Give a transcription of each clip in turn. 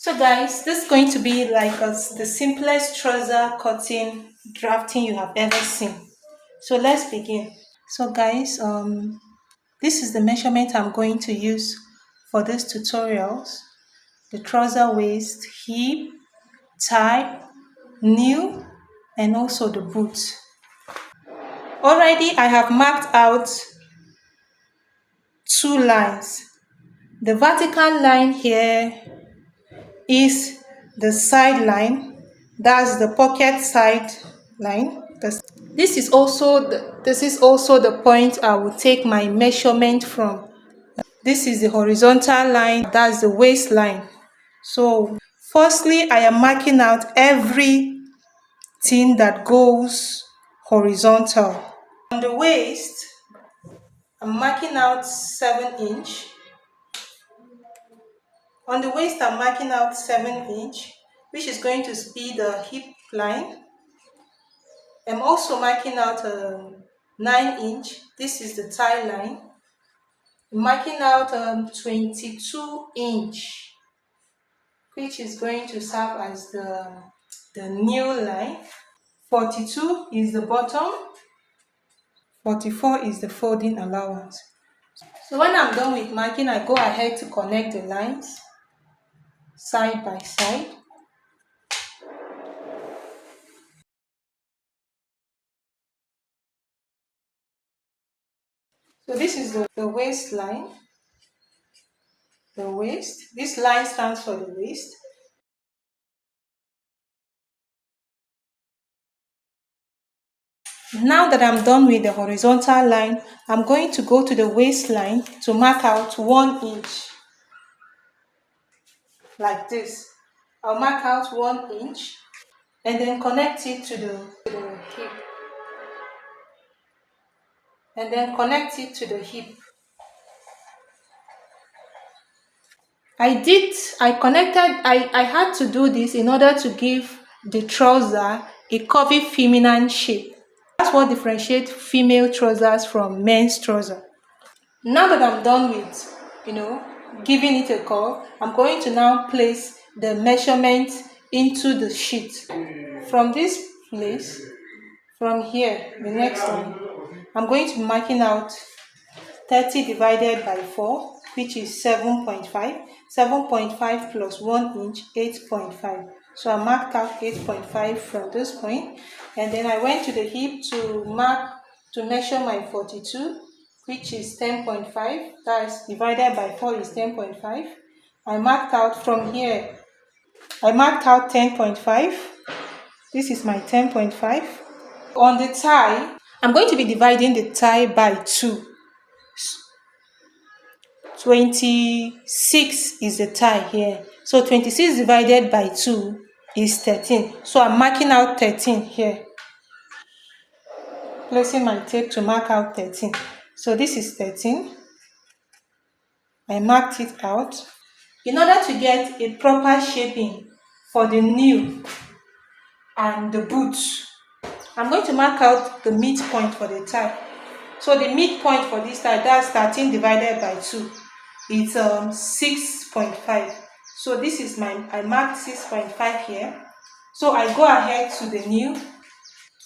So guys, this is going to be like the simplest trouser cutting drafting you have ever seen. So let's begin. So guys, this is the measurement I'm going to use for these tutorials. The trouser waist, hip, tie, new, and also the boot. Already I have marked out two lines. The vertical line here is the side line, that's the pocket side line. This is also the point I will take my measurement from. This is the horizontal line, that's the waistline. So firstly, I am marking out everything that goes horizontal. On the waist, I'm marking out 7 inch. On the waist, I'm marking out 7 inch, which is going to be the hip line. I'm also marking out 9 inch. This is the thigh line. I'm marking out 22 inch, which is going to serve as the new line. 42 is the bottom. 44 is the folding allowance. So when I'm done with marking, I go ahead to connect the lines side by side. So this is the waistline. The waist. This line stands for the waist. Now that I'm done with the horizontal line, I'm going to go to the waistline to mark out 1 inch. Like this. I'll mark out 1 inch and then connect it to the hip. And then connect it to the hip. I had to do this in order to give the trouser a curvy feminine shape. That's what differentiates female trousers from men's trouser. Now that I'm done with, giving it a curve, I'm going to now place the measurement into the sheet. From this place, from here, the next one, I'm going to be marking out 30 divided by 4, which is 7.5. 7.5 plus 1 inch, 8.5. So I marked out 8.5 from this point, and then I went to the hip to measure my 42, which is 10.5. That's divided by 4 is 10.5. I marked out from here. I marked out 10.5. This is my 10.5. On the tie, I'm going to be dividing the tie by 2. 26 is the tie here. So 26 divided by 2 is 13. So I'm marking out 13 here. Placing my tape to mark out 13. So this is 13. I marked it out. In order to get a proper shaping for the new and the boots, I'm going to mark out the midpoint for the tie. So the midpoint for this tie, that's 13 divided by 2. It's 6.5. So this is I marked 6.5 here. So I go ahead to the new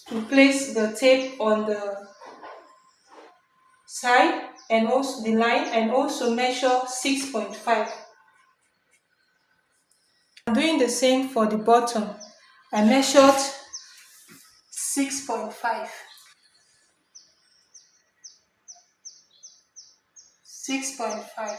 to place the tape on the side and also the line and also measure 6.5. I'm doing the same for the bottom. I measured 6.5. 6.5.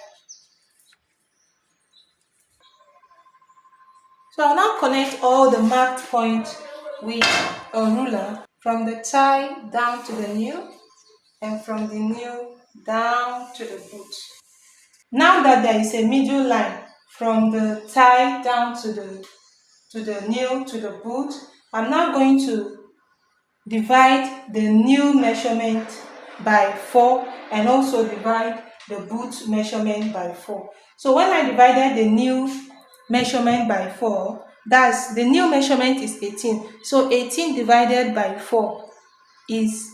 So I'll now connect all the marked points with a ruler from the tie down to the new and from the new down to the boot. Now that there is a middle line from the tie down to the new to the boot, I'm now going to divide the new measurement by 4 and also divide the boot measurement by 4. So when I divided the new measurement by 4, that's the new measurement is 18. So 18 divided by 4 is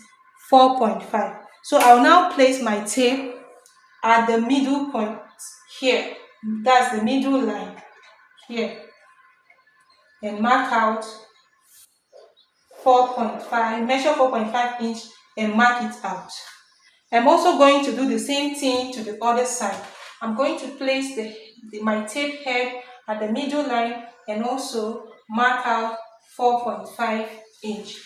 4.5. So I'll now place my tape at the middle point here. That's the middle line here and mark out 4.5, measure 4.5 inch and mark it out. I'm also going to do the same thing to the other side. I'm going to place my tape head at the middle line and also mark out 4.5 inch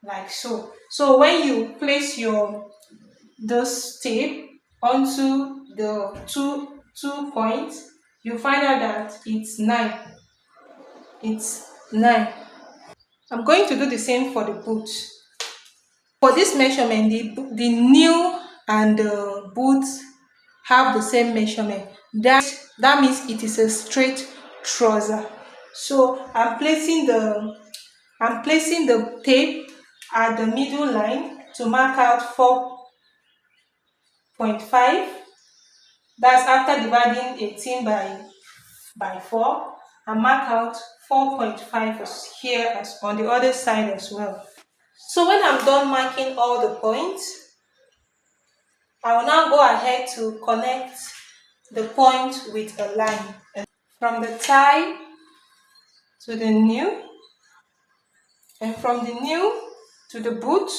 like so. So when you place this tape onto the two points, you find out that it's 9. It's 9. I'm going to do the same for the boot. For this measurement, the new and the boot have the same measurement. That means it is a straight trouser. So I'm placing the tape at the middle line to mark out 4.5. That's after dividing 18 by 4, and mark out 4.5 here as on the other side as well. So when I'm done marking all the points, I will now go ahead to connect the point with a line from the tie to the new, and from the new to the boot.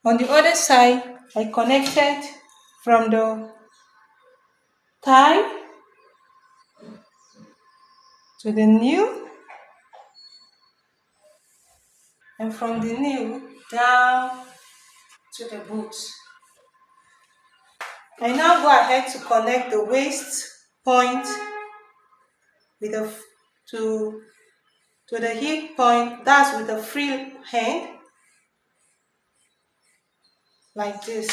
On the other side, I connected from the tie to the new, and from the new down to the boot. I now go ahead to connect the waist point with to the hip point, that's with a free hand, like this.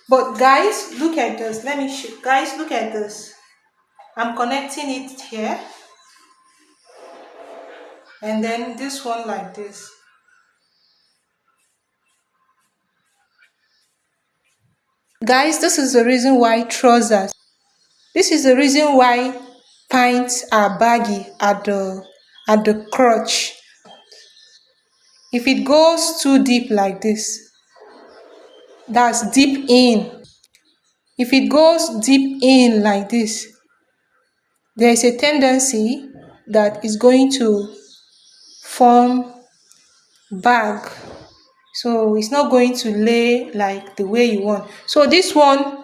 But guys, look at this. Let me show. Guys, look at this. I'm connecting it here, and then this one like this. Guys, this is the reason why trousers. This is the reason why pants are baggy at the crotch. If it goes too deep like this, that's deep in. If it goes deep in like this, there is a tendency that it's going to form bag. So it's not going to lay like the way you want. So this one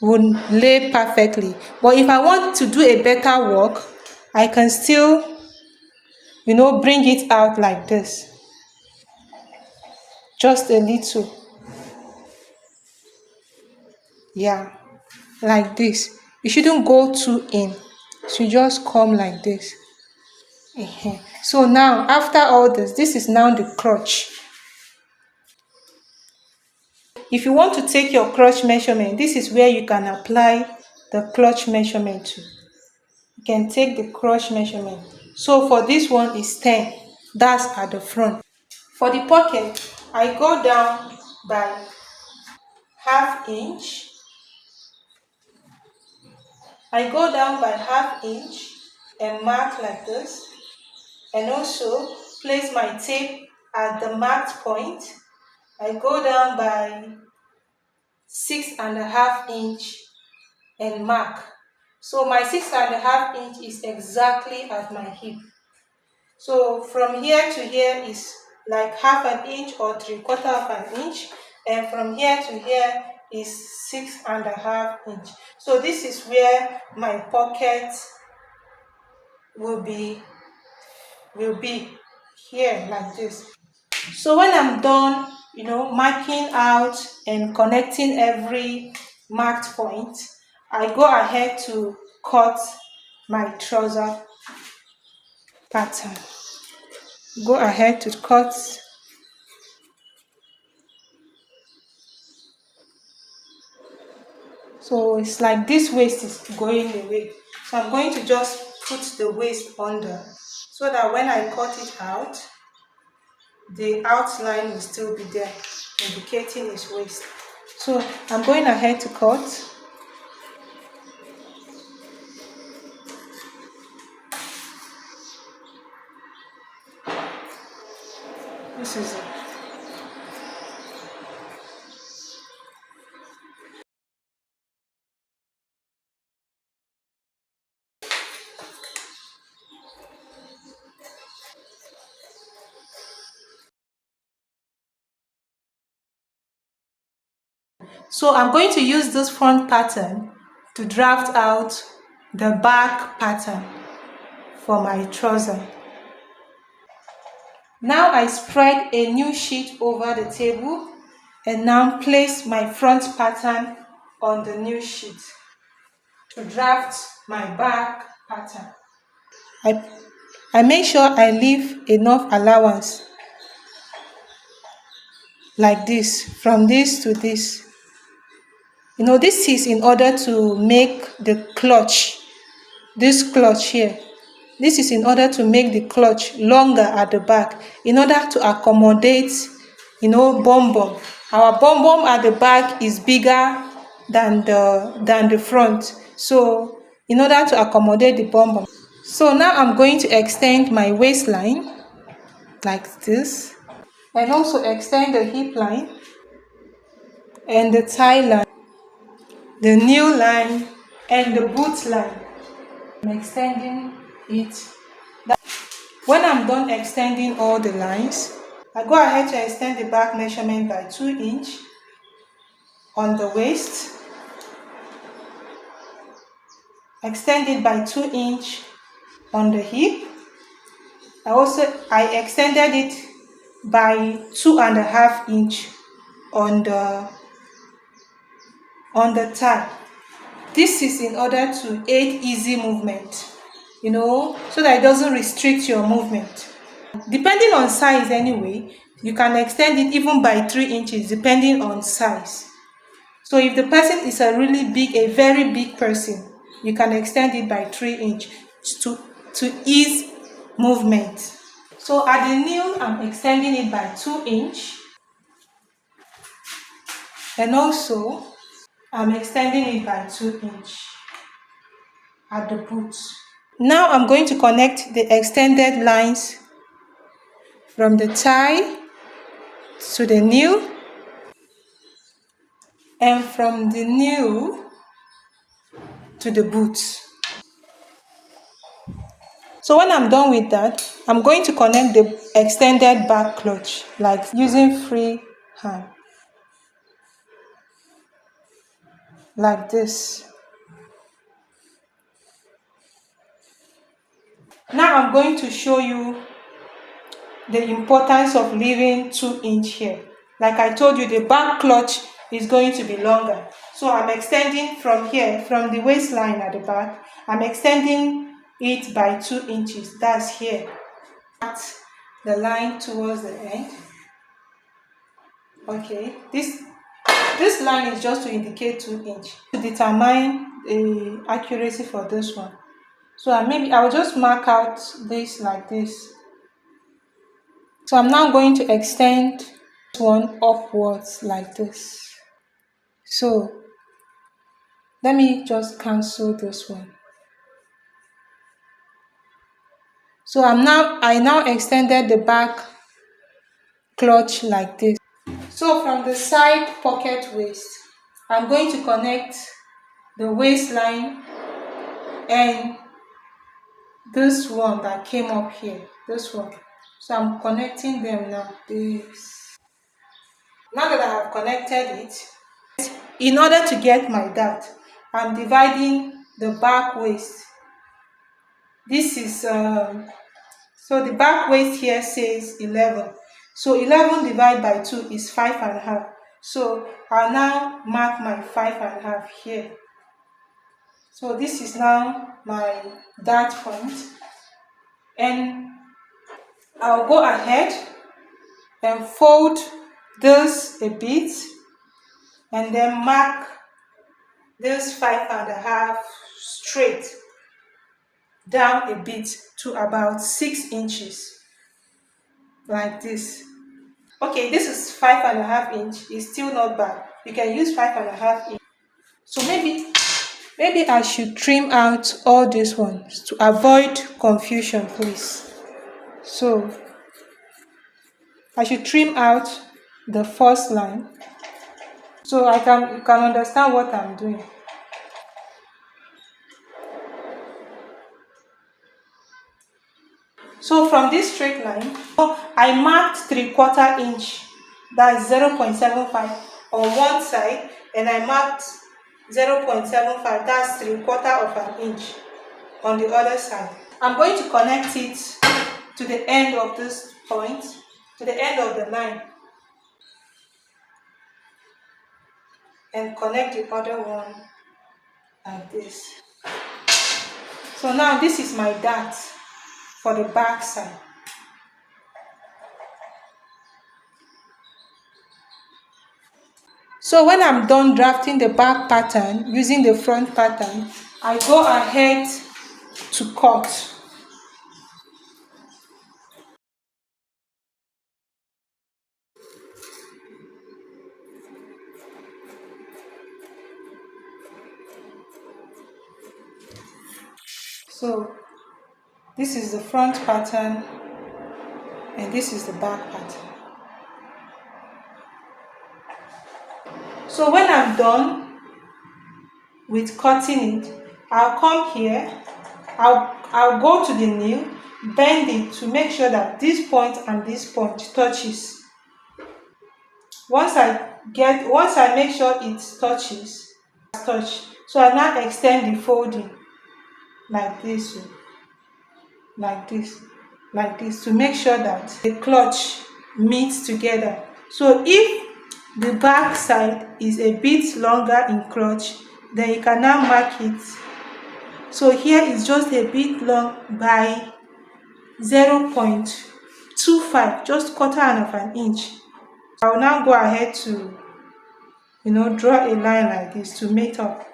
would lay perfectly. But if I want to do a better work, I can still, bring it out like this. Just a little. Yeah, like this. You shouldn't go too in. It should just come like this. So now, after all this is now the crotch. If you want to take your crotch measurement, this is where you can apply the crotch measurement to. You can take the crotch measurement. So for this one is 10. That's at the front. For the pocket, I go down by half inch. I go down by half inch and mark like this. And also place my tape at the marked point. I go down by 6.5 inch and mark. So my 6.5 inch is exactly at my hip. So from here to here is like half an inch or 3/4 of an inch, and from here to here is 6.5 inch. So this is where my pocket will be here like this. So when I'm done, marking out and connecting every marked point, I go ahead to cut my trouser pattern. Go ahead to cut. So it's like this waist is going away. So I'm going to just put the waist under so that when I cut it out, the outline will still be there, indicating its waist. So I'm going ahead to cut. This is it. So I'm going to use this front pattern to draft out the back pattern for my trouser. Now I spread a new sheet over the table and now place my front pattern on the new sheet to draft my back pattern. I make sure I leave enough allowance like this, from this to this. This is in order to make the clutch, this clutch here. This is in order to make the clutch longer at the back, in order to accommodate, bum bum. Our bum bum at the back is bigger than the front. So in order to accommodate the bum bum. So now I'm going to extend my waistline like this, and also extend the hip line and the thigh line, the knee line and the boot line. I'm extending it. When I'm done extending all the lines, I go ahead to extend the back measurement by 2 inches on the waist, extend it by 2 inches on the hip. I extended it by 2.5 inches on the thigh. This is in order to aid easy movement, so that it doesn't restrict your movement. Depending on size anyway, you can extend it even by 3 inches depending on size. So if the person is a very big person, you can extend it by 3 inches to ease movement. So at the knee, I'm extending it by 2 inches. And also, I'm extending it by 2 inches at the boot. Now I'm going to connect the extended lines from the thigh to the knee, and from the knee to the boot. So when I'm done with that, I'm going to connect the extended back clutch, like using free hand, like this. Now I'm going to show you the importance of leaving 2 inches here. Like I told you, the back clutch is going to be longer. So I'm extending from here, from the waistline at the back, I'm extending it by 2 inches. That's here. At the line towards the end. Okay, this line is just to indicate 2 inches. To determine the accuracy for this one. So I'll just mark out this like this. So I'm now going to extend this one upwards like this. So let me just cancel this one. So I now extended the back clutch like this. So from the side pocket waist, I'm going to connect the waistline and this one that came up here, this one. So I'm connecting them now. Now that I have connected it, in order to get my dart, I'm dividing the back waist. This is, so the back waist here says 11. So 11 divided by 2 is 5.5. So I'll now mark my 5.5 here. So this is now my dart point. And I'll go ahead and fold this a bit and then mark this 5.5 straight down a bit to about 6 inches like this. Okay, this is 5.5 inch. It's still not bad. You can use 5.5 inch. So maybe I should trim out all these ones to avoid confusion, please. So I should trim out the first line so you can understand what I'm doing. So from this straight line, I marked 3/4 inch, that's 0.75 on one side, and I marked 0.75, that's 3/4 of an inch on the other side. I'm going to connect it to the end of this point, to the end of the line, and connect the other one like this. So now this is my dart for the back side. So when I'm done drafting the back pattern using the front pattern, I go ahead to cut. So this is the front pattern and this is the back pattern. So when I'm done with cutting it, I'll come here, I'll go to the nail, bend it to make sure that this point and this point touches. Once I make sure it touches, so I now extend the folding like this, like this, like this, to make sure that the clutch meets together. So if the back side is a bit longer in clutch, then you can now mark it. So here is just a bit long by 0.25, just 1/4 of an inch. I will now go ahead to draw a line like this to meet up.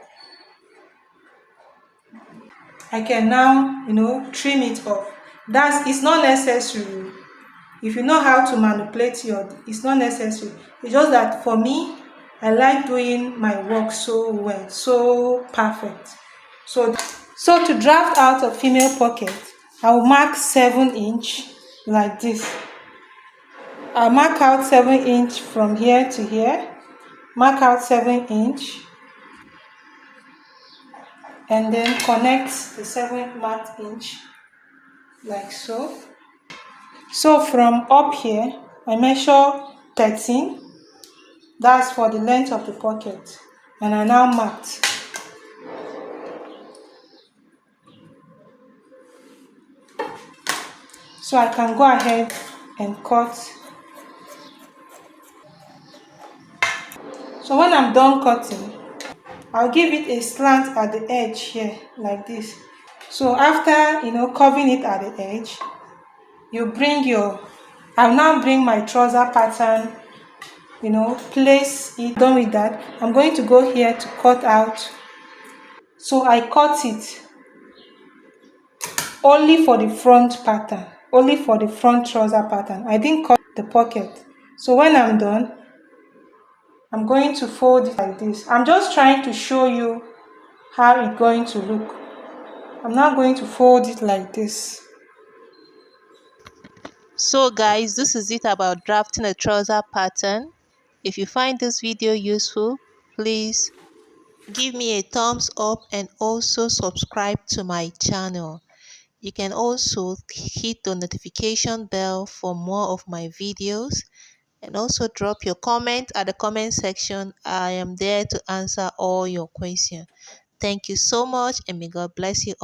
I can now trim it off. It's not necessary. If you know how to manipulate it's not necessary. It's just that for me, I like doing my work so well, so perfect. So to draft out a female pocket, I will mark 7 inch like this. I'll mark out 7 inch from here to here. Mark out 7 inch. And then connect the 7 marked inch like so. So from up here, I measure 13. That's for the length of the pocket. And I now marked. So I can go ahead and cut. So when I'm done cutting, I'll give it a slant at the edge here, like this. So after, curving it at the edge, I'll now bring my trouser pattern, place it. Done with that, I'm going to go here to cut out. So I cut it only for the front pattern, only for the front trouser pattern. I didn't cut the pocket. So when I'm done, I'm going to fold it like this. I'm just trying to show you how it's going to look. I'm now going to fold it like this. So guys, this is it about drafting a trouser pattern. If you find this video useful, please give me a thumbs up and also subscribe to my channel. You can also hit the notification bell for more of my videos, and also drop your comment at the comment section. I am there to answer all your questions. Thank you so much, and may God bless you all.